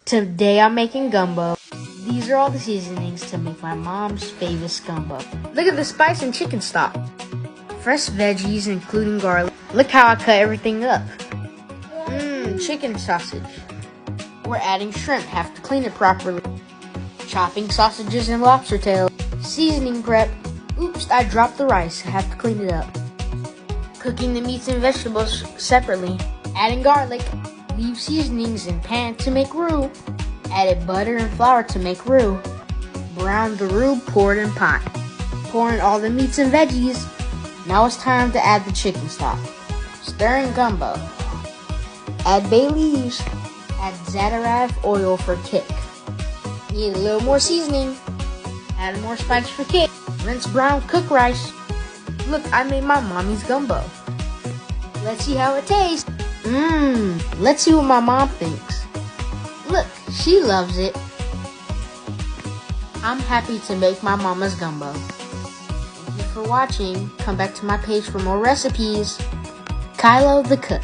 Today I'm making gumbo. These are all the seasonings to make my mom's favorite gumbo. Look at the spice and chicken stock. Fresh veggies including garlic. Look how I cut everything up. Chicken sausage. We're adding shrimp, have to clean it properly. Chopping sausages and lobster tails. Seasoning prep. Oops, I dropped the rice, have to clean it up. Cooking the meats and vegetables separately. Adding garlic. Leave seasonings in pan to make roux. Added butter and flour to make roux. Brown the roux, pour it in pot. Pour in all the meats and veggies. Now it's time to add the chicken stock. Stir in gumbo. Add bay leaves. Add zatarav oil for kick. Need a little more seasoning. Add more spice for kick. Rinse brown cook rice. Look, I made my mommy's gumbo. Let's see how it tastes. Let's see what my mom thinks. Look, she loves it. I'm happy to make my mama's gumbo. Thank you for watching. Come back to my page for more recipes. Kylo the Cook.